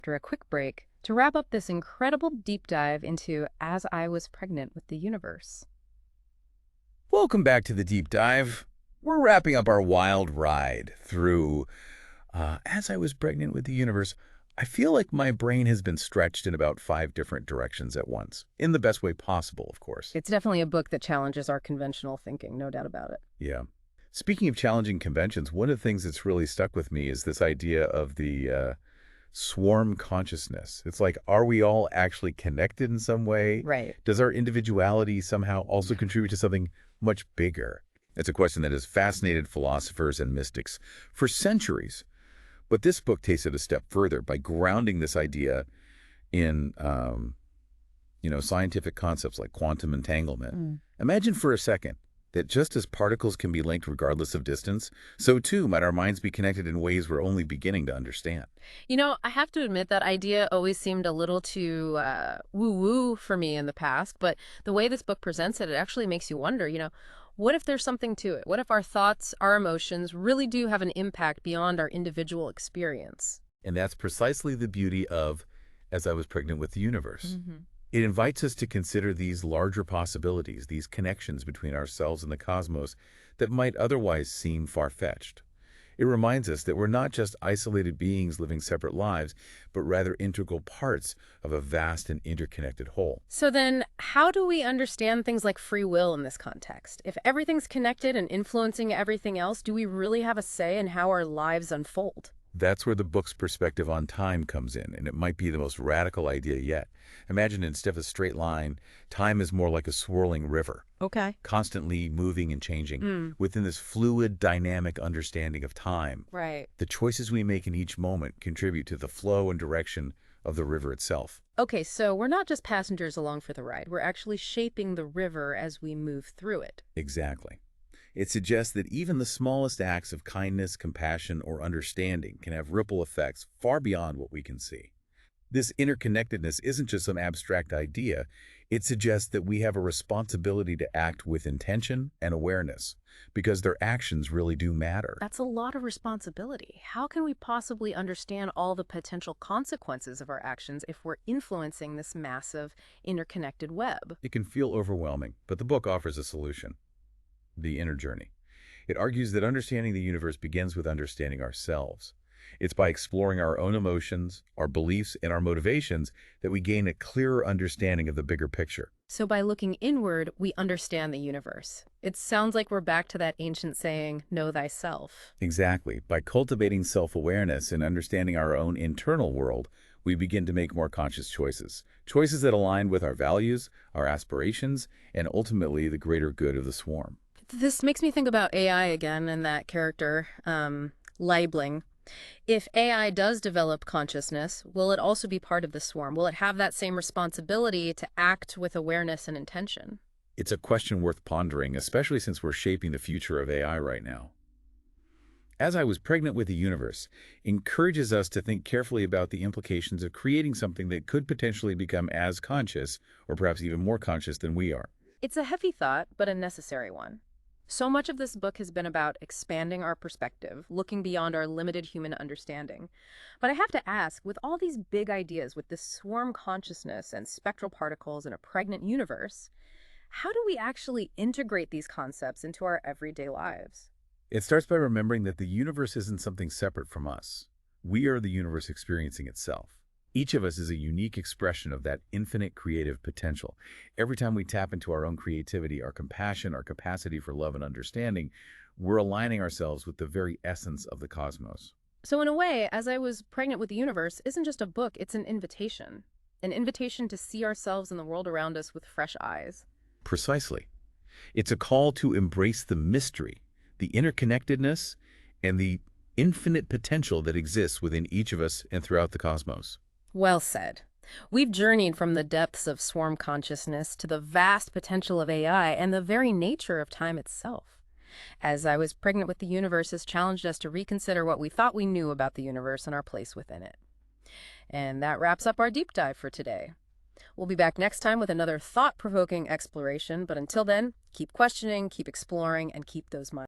after a quick break to wrap up this incredible deep dive into As I Was Pregnant with the Universe. Welcome back to the deep dive. We're wrapping up our wild ride through As I Was Pregnant with the Universe. I feel like my brain has been stretched in about 5 different directions at once, in the best way possible, of course. It's definitely a book that challenges our conventional thinking, no doubt about it. Yeah. Speaking of challenging conventions, one of the things that's really stuck with me is this idea of the swarm consciousness. It's like, are we all actually connected in some way? Right. Does our individuality somehow also contribute to something much bigger? It's a question that has fascinated philosophers and mystics for centuries. But this book takes it a step further by grounding this idea in, scientific concepts like quantum entanglement. Imagine for a second that just as particles can be linked regardless of distance, so too might our minds be connected in ways we're only beginning to understand. I have to admit that idea always seemed a little too woo-woo for me in the past, but the way this book presents it, it actually makes you wonder, what if there's something to it? What if our thoughts, our emotions really do have an impact beyond our individual experience? And that's precisely the beauty of As I Was Pregnant with the Universe. Hmm. It invites us to consider these larger possibilities, these connections between ourselves and the cosmos that might otherwise seem far-fetched. It reminds us that we're not just isolated beings living separate lives, but rather integral parts of a vast and interconnected whole. So then, how do we understand things like free will in this context? If everything's connected and influencing everything else, do we really have a say in how our lives unfold? That's where the book's perspective on time comes in, and it might be the most radical idea yet. Imagine instead of a straight line, time is more like a swirling river, Okay. constantly moving and changing. Mm, Within this fluid, dynamic understanding of time, right. the choices we make in each moment contribute to the flow and direction of the river itself. Okay, so we're not just passengers along for the ride. We're actually shaping the river as we move through it. Exactly. It suggests that even the smallest acts of kindness, compassion, or understanding can have ripple effects far beyond what we can see. This interconnectedness isn't just some abstract idea. It suggests that we have a responsibility to act with intention and awareness, because their actions really do matter. That's a lot of responsibility. How can we possibly understand all the potential consequences of our actions if we're influencing this massive, interconnected web? It can feel overwhelming, but the book offers a solution: the inner journey. It argues that understanding the universe begins with understanding ourselves. It's by exploring our own emotions, our beliefs, and our motivations that we gain a clearer understanding of the bigger picture. So by looking inward, we understand the universe. It sounds like we're back to that ancient saying, know thyself. Exactly. By cultivating self-awareness and understanding our own internal world, we begin to make more conscious choices. Choices that align with our values, our aspirations, and ultimately the greater good of the swarm. This makes me think about AI again and that character, labeling. If AI does develop consciousness, will it also be part of the swarm? Will it have that same responsibility to act with awareness and intention? It's a question worth pondering, especially since we're shaping the future of AI right now. As I Was Pregnant with the Universe encourages us to think carefully about the implications of creating something that could potentially become as conscious, or perhaps even more conscious than we are. It's a heavy thought, but a necessary one. So much of this book has been about expanding our perspective, looking beyond our limited human understanding. But I have to ask, with all these big ideas, with this swarm consciousness and spectral particles in a pregnant universe, how do we actually integrate these concepts into our everyday lives? It starts by remembering that the universe isn't something separate from us. We are the universe experiencing itself. Each of us is a unique expression of that infinite creative potential. Every time we tap into our own creativity, our compassion, our capacity for love and understanding, we're aligning ourselves with the very essence of the cosmos. So in a way, As I Was Pregnant with the Universe isn't just a book, it's an invitation. An invitation to see ourselves and the world around us with fresh eyes. Precisely. It's a call to embrace the mystery, the interconnectedness, and the infinite potential that exists within each of us and throughout the cosmos. Well said. We've journeyed from the depths of swarm consciousness to the vast potential of AI and the very nature of time itself. As I Was Pregnant with the Universe has challenged us to reconsider what we thought we knew about the universe and our place within it. And that wraps up our deep dive for today. We'll be back next time with another thought-provoking exploration, but until then, keep questioning, keep exploring, and keep those minds